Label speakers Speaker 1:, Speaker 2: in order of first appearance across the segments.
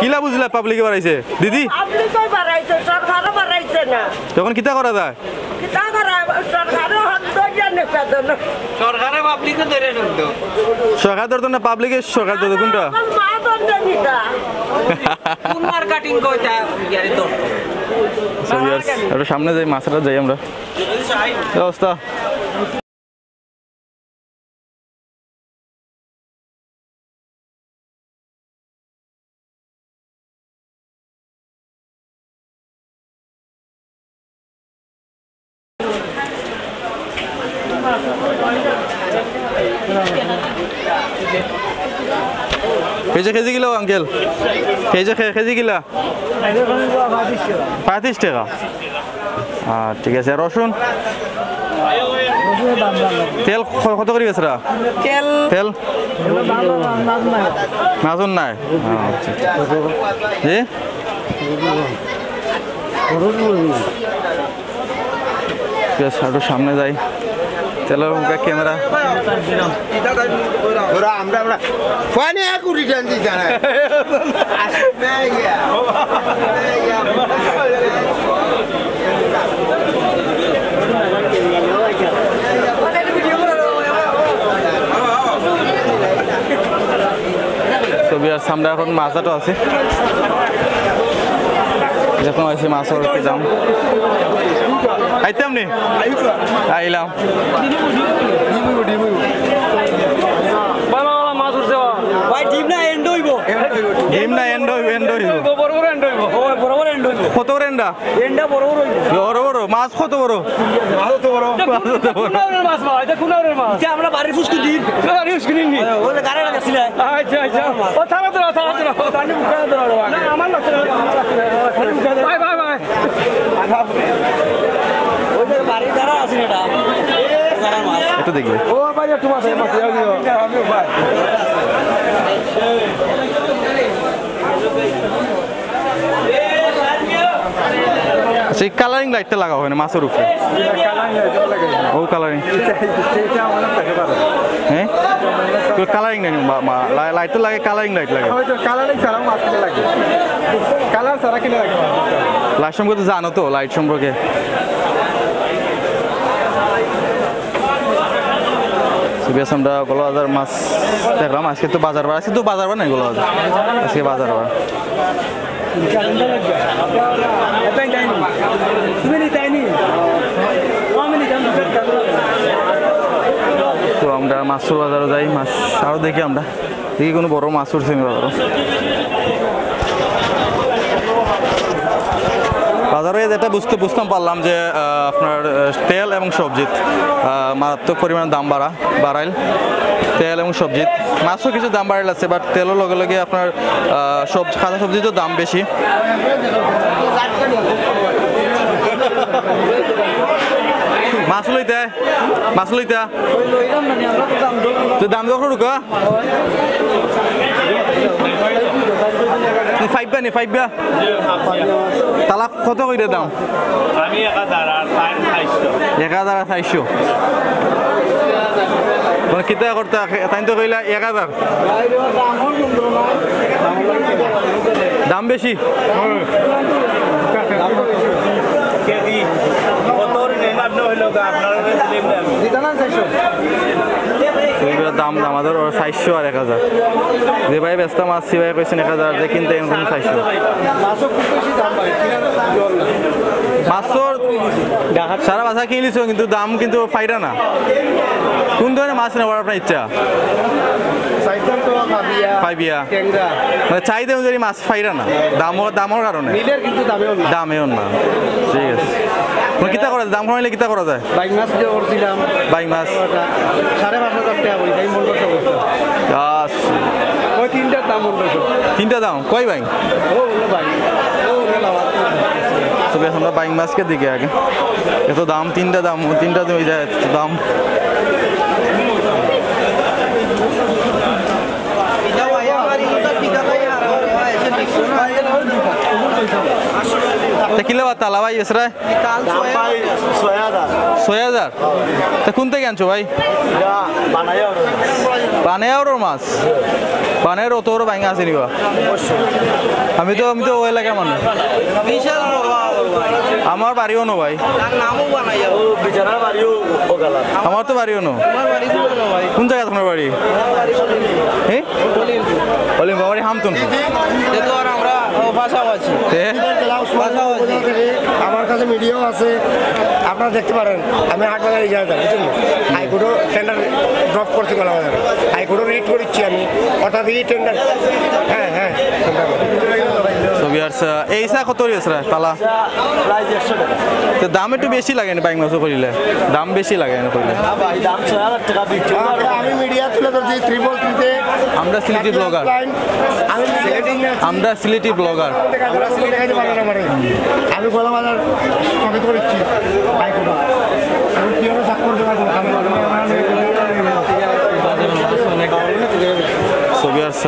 Speaker 1: কিলা বুঝলা পাবলিকে বাড়াইছে দিদি
Speaker 2: পাবলিকই বাড়াইছে, সরকারও বাড়াইছে না।
Speaker 1: তখন কিতা করা যায়
Speaker 2: কিতা করা, সরকারও হাত ধরিয়া নেবে না।
Speaker 3: সরকারে পাবলিকে ধরে ঢুকতো
Speaker 1: সরকার ধরতো না পাবলিকে সরকার ধরতো কোনটা
Speaker 2: এখন মা দণ্ড নিতা।
Speaker 3: কোন মার্কেটিং কইতা গাড়ি তো
Speaker 1: একটু সামনে যাই মাছটা যাই আমরা কি অবস্থা কেজি কিলো আঙ্কেল কেজি কিলা 35 টাকা ঠিক আছে রসুন তেল কত করে বেচরা তেল মাজন নাই জি একটু সামনে যাই তেলের মুখে ক্যামেরা
Speaker 4: আমরা পানি কুড়ি টান দিতে না
Speaker 1: ছবি আর সামনে এখন মাছাটো আছে যখন আছে মাছের কি দাম আইতাম নি আইলাম
Speaker 3: ডিম না এন্ড হইব বড় বড় এন্ড হইব
Speaker 1: কত বড় এন্ডা
Speaker 3: বড় বড় হইব
Speaker 1: বড় বড় মাছ কত বড়
Speaker 3: মাছ মা এটা কুনারের মাছ এটা আমরা বাড়ির ফুসকু দিই বাড়ির ফুসকু নিনি ওলে গাড়ি লাগাছিল আচ্ছা ও থামা তো তানি মুখা ধরো না আমার না বাই বাই বাই ওদের বাড়ি দ্বারা আছে এটা সারা মাছ
Speaker 1: একটু দেখবে
Speaker 3: ও ভাই একটু মাছ মাছ আমি ভাই
Speaker 1: সেই কালারিং লাইটটা লাগাও হয় না মাছের উপরে ও কালারিং হ্যাঁ কালারিং নাই লাইট তো লাগে কালারিং লাইট লাগে
Speaker 4: কালারিং ছাড়া মাছ কিনে লাগে কালার ছাড়া কিনে লাগে
Speaker 1: লাইট সম্পর্কে তো জানো তো লাইট সম্পর্কে আমরা গোলাবাজার মাছ দেখলাম আজকে তো বাজার বার নাই গোলাবাজার আজকে বাজার বার তো আমরা মাছের বাজারে যাই মাছ আরো দেখি আমরা দেখি কোনো বড় মাছ উঠছে বাজারও বাজারে যেটা বুঝতাম পারলাম যে আপনার তেল এবং সবজির মারাত্মক পরিমাণে দাম বাড়াইল তেল এবং সবজির মাছও কিছু দাম বাড়াইল আছে বাট তেলের লগে লগে আপনার কাঁচা সবজিরও দাম বেশি মাছ লইতা তুই দাম যখন ঢুকা ফাইবা তালা কত করে দাম
Speaker 5: আমি
Speaker 1: 1400 কিতা করতে তাই তো কইলা 1000 দাম বেশি দাম আমাদের 400 আর 1000 যে ভাই ব্যস্ত মাছ সে ভাই কইছেন 1000 যে কিনতে এখন 400 মাছর সারা বাসা কিনলিছ কিন্তু দাম কিন্তু ফাইরা না কোন ধরনের মাছ নেওয়ার আপনার ইচ্ছা পাইবিয়া মানে চাহিদা অনুযায়ী মাছ ফাইরা না দামর কারণে দামেও না ঠিক আছে কিতা করা যায় দাম কমাইলে কিতা করা যায়
Speaker 4: বাইক মাছ যে করছিলাম
Speaker 1: বাইক মাছ
Speaker 4: 5,500 টাকা ওই টাইম বন্ধ করতে ওই তিনটার দাম বন্ধ
Speaker 1: তিনটা দাম কয় বাইক
Speaker 4: ও ভাই ও
Speaker 1: তবে আমরা বাইক মাছকে দিকে আগে এত দাম তিনটা হয়ে যায় এত দাম কিলো তালা ভাই এসরা
Speaker 4: দাম ভাই 6000
Speaker 1: 6000 তা কোন থেকে আনছো ভাই
Speaker 4: এটা বানাইয়া
Speaker 1: বানেয়াওর মাছ বানের অতর ভাঙা আছে নিবা আমি তো ওই এলাকার মানুষ আমার বাড়িও নো ভাই
Speaker 4: ও বিছানার বাড়িও ওগালা
Speaker 1: আমার তো বাড়িও নো কোন জায়গা তোমার বাড়ি হ্যাঁ বলিম বাড়ি হামতুন
Speaker 5: আমার কাছে মিডিয়াও আছে, আপনারা দেখতে পারেন। আমি হাটবাজার ইজারা দেন, বুঝছেন? হাইকোর্টও টেন্ডার ড্রপ করছি কলাবাজারে, হাইকোর্টও রিট করেছি আমি, অর্থাৎ এই টেন্ডার হ্যাঁ
Speaker 1: তো বিয়ার্স এই সা কত আছে তালা
Speaker 4: প্রাইস 100 টাকা
Speaker 1: তো দাম একটু বেশি লাগে না বাইক মাছ করিলে দাম বেশি লাগে না করিলে
Speaker 4: ভাই দাম 6000 টাকা বিক্রি
Speaker 5: আমি মিডিয়া তুলে ধরছি 333-তে।
Speaker 1: আমরা সিলেটি ব্লগার
Speaker 5: আমি
Speaker 1: আমরা সিলেটি ব্লগার
Speaker 5: আমরা সিলেট দেখাইতে পারবেন আমারে। আমি কলাবাজার স্টকে করেছি হাইকোর্টে। আমি কীভাবে চাক করতে পারবো?
Speaker 1: সো বিয়ার্স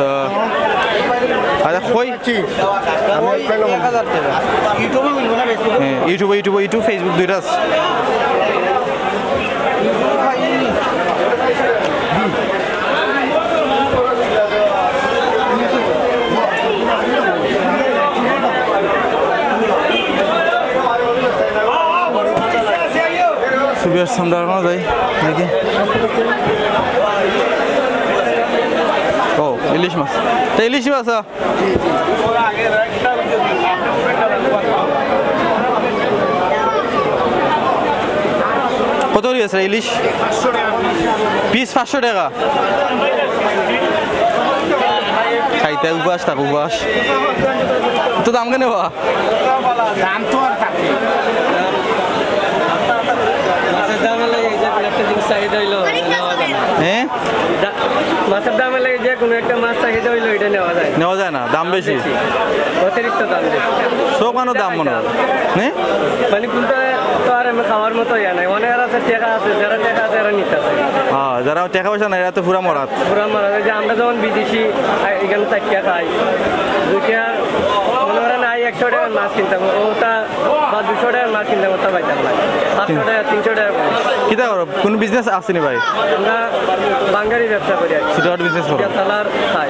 Speaker 1: আচ্ছা কই ইউটিউব ফেসবুক দুইটা আছে সুবিয়ার সামনে আর যাই নাকি ও ইলিশ মাছ তা ইলিশ মাছ কত আছে ইলিশ পিস 500 টাকা খাইতে উপাস থাক উপাস তো দাম কেন
Speaker 5: দাম তো আর থাকে
Speaker 1: হ্যাঁ
Speaker 3: মাছের দামে লাগে যে কোনো একটা মাছ চাহিদা হইলো এটা নেওয়া যায়
Speaker 1: না দাম বেশি
Speaker 3: অতিরিক্ত দাম
Speaker 1: সব মানুষ দাম মনে হয় হ্যাঁ
Speaker 3: মানে কোনটা তো আর আমি খাওয়ার মতো ইয়া নাই অনেক আছে টাকা আছে যারা টাকা আছে এরা নিতে আছে
Speaker 1: হ্যাঁ যারা টাকা পয়সা নাই এরা তো পুরা মরাত
Speaker 3: পুরা মারা যায় যে আমরা যখন বিদেশি এখানে চাকিয়া খাই দুইটা মনে করেন 100 টাকার মাছ কিনতাম ওটা বা 200 টাকার মাছ কিনতাম ওটা পাইতাম না 500 টাকা 300 টাকা
Speaker 1: কিতা করো কোন বিজনেস আসেনি ভাই
Speaker 3: আমরা বাঙালি ব্যবসা করি আর
Speaker 1: ছোটখাটো বিজনেস করো
Speaker 3: সালার খাই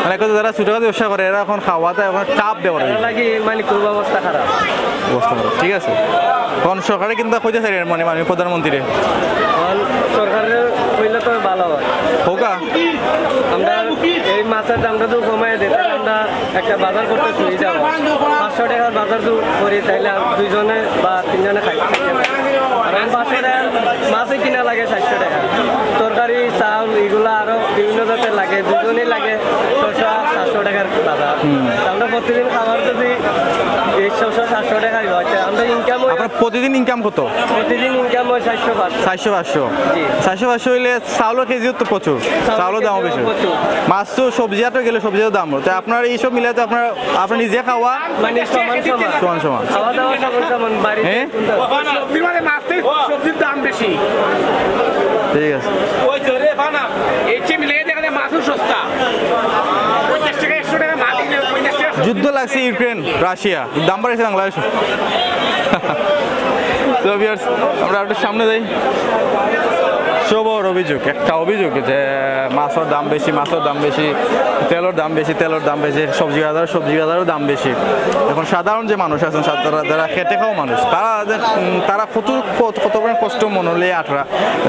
Speaker 1: মানে যারা ছোটখাটো ব্যবসা করে এরা এখন খাওয়াতে এখন চাপ দেওয়া
Speaker 3: লাগে মানে খুব অবস্থা খারাপ
Speaker 1: অবস্থা খারাপ ঠিক আছে এখন সরকারে কিন্তু কইতেছে মানে মানে প্রধানমন্ত্রী
Speaker 3: সরকারের হইলে তো ভালো হয়
Speaker 1: হোকা
Speaker 3: আমরা এই মাছের দামটা তো কমাই দিই তাহলে আমরা একটা বাজার করতে সুবিধা হয় 500 টাকার বাজার তো করি তাইলে দুইজনে বা তিনজনে খাই কারণ 500 টাকার মাছই কিনা লাগে 700 টাকা তরকারি চাউল এগুলো আরো বিভিন্ন জাতের লাগে দুজনেই লাগে 600-700 টাকার বাজার আমরা প্রতিদিন খাবার যদি 600-700 টাকাই হয় আমরা ইনকাম
Speaker 1: আপনার প্রতিদিন ইনকাম কত
Speaker 3: প্রতিদিন ইনকাম হয়
Speaker 1: 400-500 হইলে চাউলের কেজিও তো প্রচুর চাউলের দামও বেশি মাছ তো সবজি হাটে গেলে সবজির দাম তো আপনার এইসব মিলে তো আপনার নিজে খাওয়া
Speaker 3: মানে সমান খাওয়া দাওয়া সমান বাড়িতে
Speaker 5: সবজির দাম বেশি।
Speaker 1: ঠিক আছে
Speaker 5: ওই জোরে বানা এইটি মিলে দেখে মাছও সস্তা 50 টাকা 100 টাকা মাছ কিনে 50 টাকা
Speaker 1: যুদ্ধ লাগছে ইউক্রেন রাশিয়া দাম বাড়ছে বাংলাদেশ তো ভিউয়ার্স আমরা একটু সামনে যাই সবার অভিযোগ একটা অভিযোগ যে মাছের দাম বেশি তেলের দাম বেশি সবজি বাজারের দাম বেশি এখন সাধারণ যে মানুষ আছেন যারা খেটে খাওয়া মানুষ তারা কত কষ্ট মনলে আটরা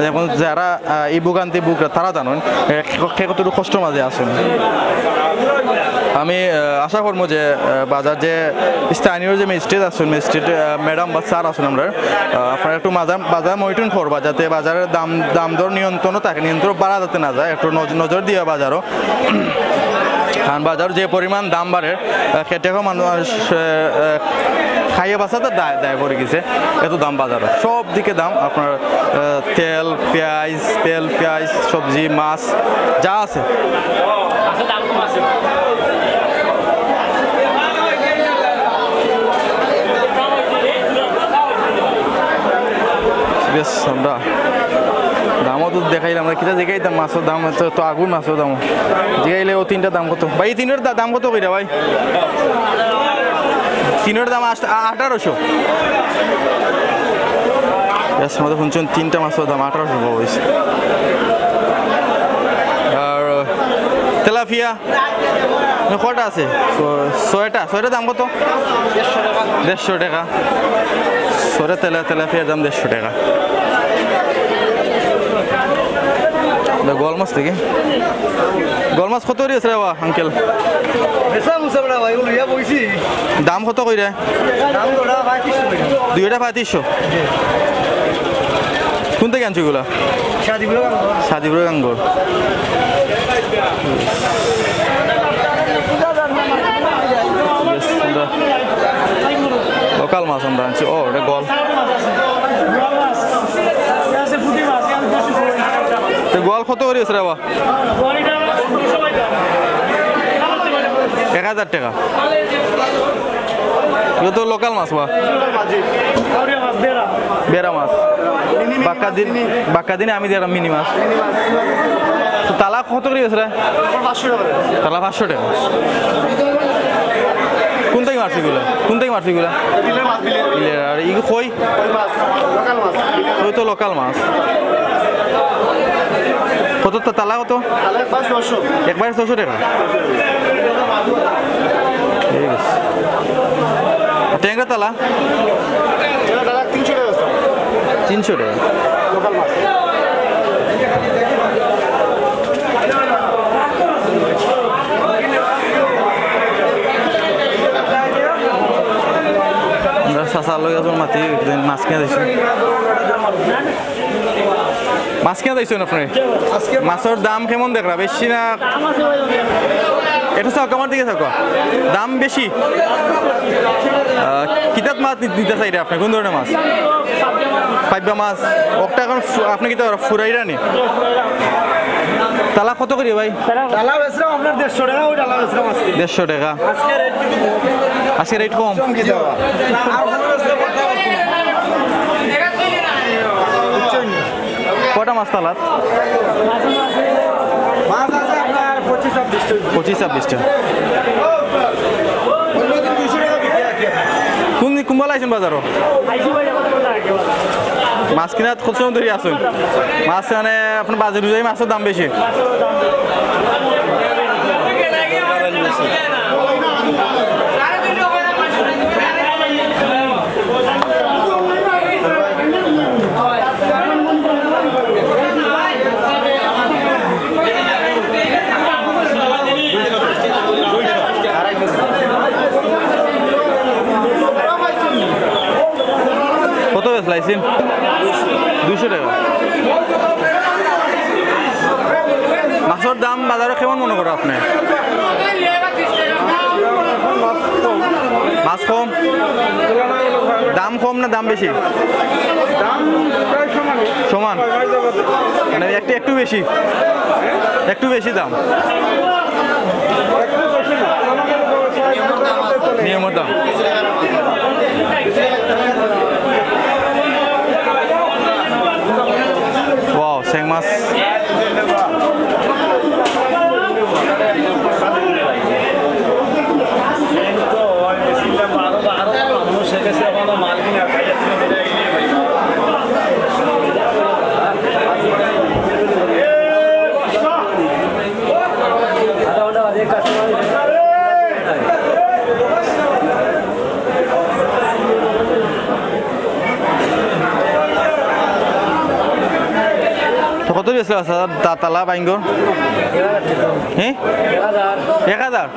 Speaker 1: এখন যারা এই ভোগান্তি বুকরা তারা জানেন কতটুকু কষ্ট মাঝে আছেন আমি আশা করবো যে বাজার যে স্থানীয় যে ম্যাজিস্ট্রেট আছেন ম্যাজিস্ট্রেট ম্যাডাম বা স্যার আছেন আমরা আপনারা একটু বাজার মনিটরিং করবা যাতে বাজারের দাম দর নিয়ন্ত্রণও থাকে নিয়ন্ত্রণ বাড়া যাতে না যায় একটু নজর দিয়ে বাজারও কারণ বাজার যে পরিমাণ দাম বাড়ে খেটে খাওয়া মানুষ খাইয়ে বাঁচাতে দায় পড়ে গেছে এত দাম বাজারে সব দিকে দাম আপনার তেল পেঁয়াজ সবজি মাছ যা আছে
Speaker 3: দাম কম আছে
Speaker 1: বেশ আমরা দামও তো দেখাইলাম আমরা কিটা দেখাইতাম মাছের দাম তো আগুন মাছের দাম দেখাইলে ও তিনটা দাম কত ভাই এই তিনটার দাম কত কইরা ভাই তিনের দাম 1800। আমাদের শুনছেন তিনটা মাছের দাম 1800 হয়েছে। আর তেলাপিয়া কটা আছে? ছয়টা দাম কত? 150 টাকা। ছয়টা তেলাপিয়ার দাম 150 টাকা। গোয়াল মাছ থেকে গোয়াল মাছ কত দিয়েছে রে আঙ্কেল? দাম কত কইরা? 2.35। কোন থেকে আনছো এগুলা? সাদিপুর গাঙ্গর। লোকাল মাছ আমরা আনছি। ও এটা গোয়াল। গোয়াল কত করিস রে বা? 1000 টাকা। এগুলো তো লোকাল মাছ বা? বেড়া মাছ। বাক্কা দিনে আমি দিলাম মিনি মাছ। তো তালা কত করিস রে? তালা 500 টাকা। কোন থেকে মারছি এগুলো? আর এগুলো কই? ওই তো লোকাল মাছ। কত তালা কত? একবারে 600 টাকা। ঠিক আছে। ট্যাংরা তালা 300 টাকা। চাচার লগে মাতি মাছ কিনা দিয়েছেন। মাছ কিনা দিয়েছেন আপনি? মাছের দাম কেমন দেখরা? বেশি না? এটা চাওক আমার দিকে চাওক, দাম বেশি। কিতাব মাছ নিতে চাই আপনি? কোন ধরনের মাছ? পাইবা মাছ। ওটা এখন আপনি কি ফুরাইরা নি? তালা কত করি ভাই?
Speaker 4: ডালা বেচলাম আপনার 150 টাকা। ওই ডালা বেচলাম
Speaker 1: 150 টাকা। আজকে রেট কম। কটা মাছ তালাত?
Speaker 4: মাছ আছে আপনার
Speaker 1: 25-26টা। কোন কুম্বাল আইছেন বাজারও? মাছ কিনা কত সময় ধরে আসুন? মাছ মানে আপনার বাজার অনুযায়ী মাছের দাম বেশি। কত বেচলাইছেন? 200 টাকা। মাছের দাম বাজারে কেমন মনে করো আপনি? মাছ কম? দাম কম না দাম বেশি? সমান। মানে একটু বেশি, একটু বেশি দাম। নিয়মের দাম। ওয়াও, স্যাং মাছ। কত দিয়েছিল তালা বাইঙ্গর? হ্যাঁ, 1000।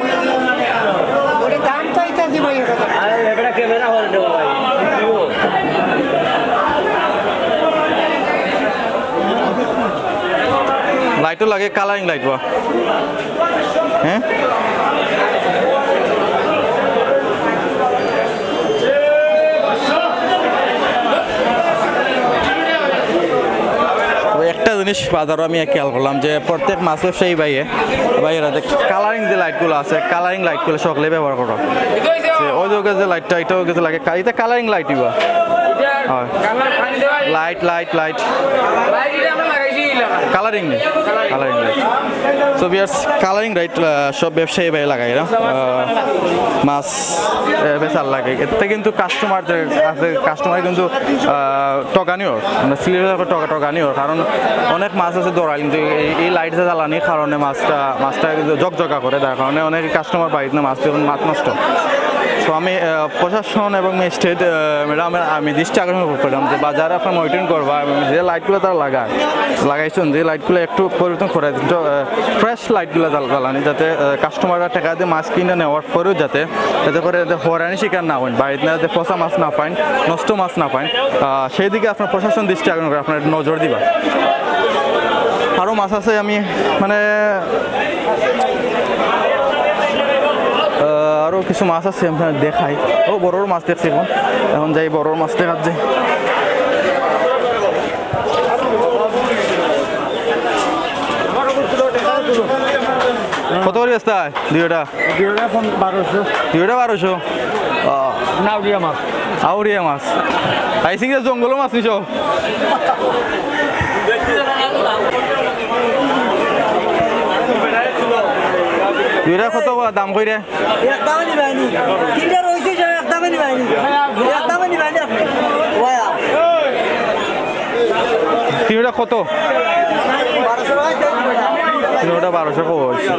Speaker 1: লাইটও লাগে, কালারিং লাইট বা? হ্যাঁ, একটা জিনিস বাজারও আমি খেয়াল করলাম যে প্রত্যেক মাছ ব্যবসায়ী ভাইয়েরা যে কালারিং যে লাইটগুলো আছে, কালারিং লাইটগুলো সকলে ব্যবহার করো। ওই যে লাইটটা এটাও কিছু লাগে, এটা কালারিং লাইটই বা? লাইট লাইট লাইট কালারিং নেই কালারিং রাইট সো বিয়ার্স কালারিং রাইট সব ব্যবসায়ী ভাই লাগাই না মাছ বেচার লাগে এতে কিন্তু কাস্টমারদের আছে কাস্টমার কিন্তু টকানিও মানে সিলেটের টকানিও কারণ অনেক মাছ আছে দৌড়াই কিন্তু এই লাইট জ্বালানির কারণে মাছটা কিন্তু জকজকা করে তার কারণে অনেক কাস্টমার বাড়িতে না মাছ নষ্ট সো আমি প্রশাসন এবং স্টেট ম্যাডাম আমি দৃষ্টি আকর্ষণ করলাম যে বাজারে আপনার মনিটরিং করবা এবং যে লাইটগুলো তারা লাগাইছেন যে লাইটগুলো একটু পরিবর্তন করে ফ্রেশ লাইটগুলো জ্বালানি যাতে কাস্টমাররা টাকা দিয়ে মাছ কিনে নেওয়ার পরেও যাতে করে হরানি শিকার না হয় বাড়িতে না যাতে পচা মাছ না পান নষ্ট মাছ না পান সেই দিকে আপনার প্রশাসন দৃষ্টি আকর্ষণ করে আপনার নজর দিবা আরও মাছ আছে আমি মানে আরও কিছু মাছ আছে আপনার দেখাই ও বড়োর মাছ দেখছি এখন যাই বড়োর মাছ দেখার যাই কত করে আসতে হয় দুইটা 1200
Speaker 4: নাউরিয়া মাছ
Speaker 1: আউরিয়া মাছ আইসিং জঙ্গল মাছ নিছ দুইটা কত দাম কইরে
Speaker 6: একদমই নিবাইনি তিনটা রইছে যে একদমই নিবাইনি আপনি ওয়া
Speaker 1: তিনটা কত
Speaker 6: 1200 টাকা
Speaker 1: তিনটা 1200 কো হইছে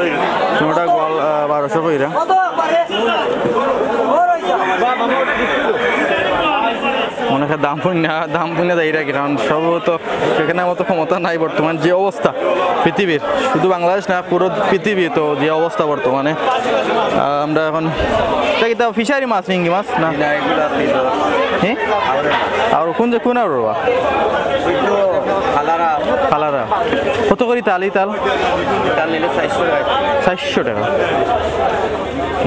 Speaker 1: তিনটা গোয়াল 1200 কইরা
Speaker 6: কত পারে ও রইছে
Speaker 1: অনেকে দাম পুণ্য দেয় কি কারণ সব তো সেখানে মতো ক্ষমতা নাই বর্তমান যে অবস্থা পৃথিবীর শুধু বাংলাদেশ না পুরো পৃথিবী তো যে অবস্থা বর্তমানে আমরা এখন ফিশারি মাছ নিঙ্গি মাছ না হ্যাঁ আর কোন আর কালারা কত করি তাল নিলে 400 টাকা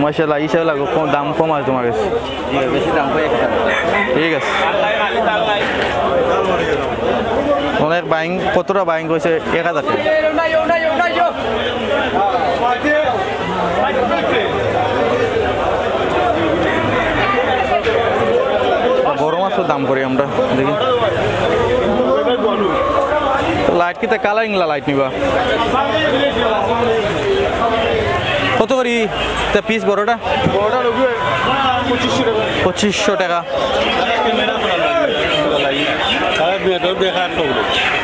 Speaker 1: মাশাআল্লাহ হিসাবে লাগো দাম কম আছে তোমার কাছে বেশি দাম ঠিক আছে অনেক বাইং কতটা বাইং কইছে 1000 টাকা বড় মাছের দাম করি আমরা দেখি লাইট কিতা কালারিং লাইট নিবা কত করি তা পিস বড়টা 2500 টাকা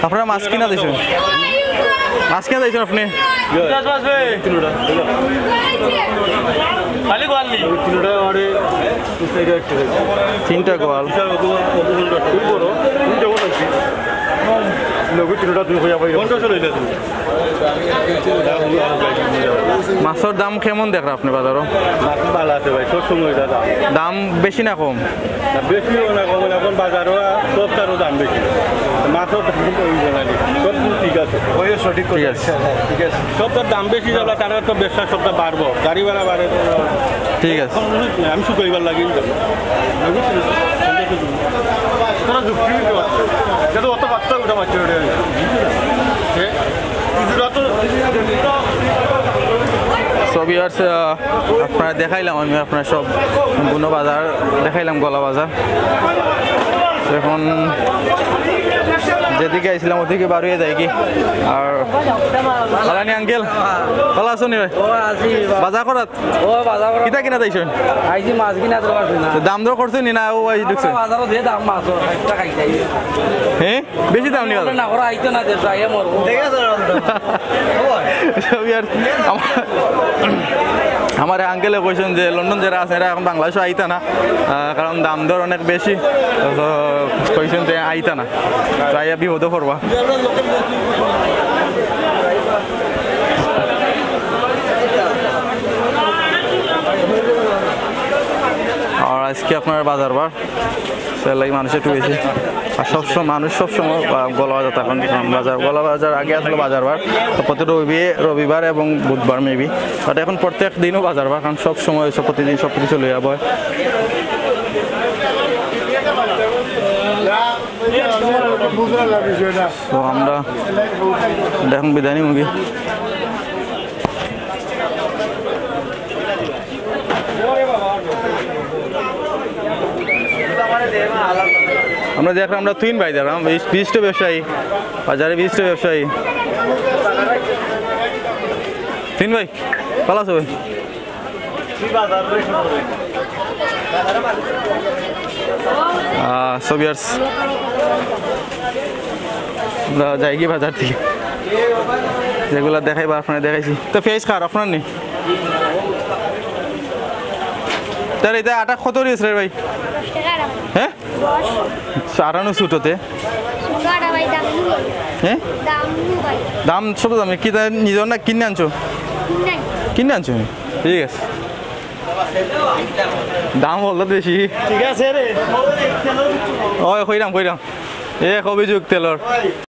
Speaker 1: আপনারা মাছ কিনা দিয়েছেন আপনি তিনটা গোয়াল মাছের দাম কেমন দেখ আপনি বাজারও
Speaker 4: ভালো আছে ভাই সব সময়
Speaker 1: দাম বেশি না কম
Speaker 4: বেশিও না কম এখন বাজারও সবটারও দাম বেশি মাছও সব ঠিক আছে সঠিক
Speaker 1: ঠিক আছে
Speaker 4: সবটার দাম বেশি যাবে তার তো ব্যবসা সবটা বাড়বো গাড়ি ভাড়া বাড়ে
Speaker 1: ঠিক আছে
Speaker 4: আমি শুকাইবার লাগি তোরা যুক্তি কিন্তু অত বাচ্চা উঠা পাচ্ছে
Speaker 1: সবই আর আপনারা দেখাইলাম আমি আপনার সব সম্পূর্ণ বাজার দেখাইলাম গলা বাজার এখন যেদিকে আইছিলাম ওদিকে বাড়িয়ে যায় কি আর আলানি আঙ্কেল ভালো আছো নি বাজার করাত কিতা কিনা যাইছেন
Speaker 3: আইছি মাছ কিনা দরকার না
Speaker 1: দাম দর করছেন নি না ও আই ঢুকছে
Speaker 3: বাজারও দিয়ে দাম মাছ একটা খাই যাই
Speaker 1: হ্যাঁ বেশি দাম নি
Speaker 3: না ওরা আইতো না দেশ আইয়া মরবো
Speaker 1: আমার আঙ্কেলে কইছেন যে লন্ডন যারা আছে এরা এখন বাংলাদেশে আইতা না কারণ দাম দর অনেক বেশি কইছেন যে আইতা না তো আইয়া বিপদে পড়বা আর আজকে আপনার বাজার বার সেলাই মানুষ একটু বেশি আর সবসময় গলা বাজার তখন গলা বাজার আগে আসলো বাজার বার প্রতি রবিবার এবং বুধবার মেবি বাট এখন প্রত্যেক দিনও বাজার বার কারণ সবসময় প্রতিদিন সব কিছু চলে যাবো তো আমরা এখন বিদায় নিই মুগি আমরা দেখলাম আমরা তিন ভাই দেখলাম বিশিষ্ট ব্যবসায়ী বাজারে বিশিষ্ট ব্যবসায়ী তিন ভাই ভালো আছো ভাই সোভিয়ার্স আমরা যাই কি বাজার থেকে যেগুলো দেখাই বা আপনার দেখাইছি তো ফেস খার আপনার নেই তার এটা আটা কত রয়েছে রে ভাই হ্যাঁ আটানো ছুটোতে হ্যাঁ দাম ছোট দাম কি নিজের না কিনে আনছো কিনে আনছো ঠিক আছে দাম বলতো বেশি
Speaker 4: ঠিক আছে রে
Speaker 1: ওই কইরাম এ অভিযোগ তেলর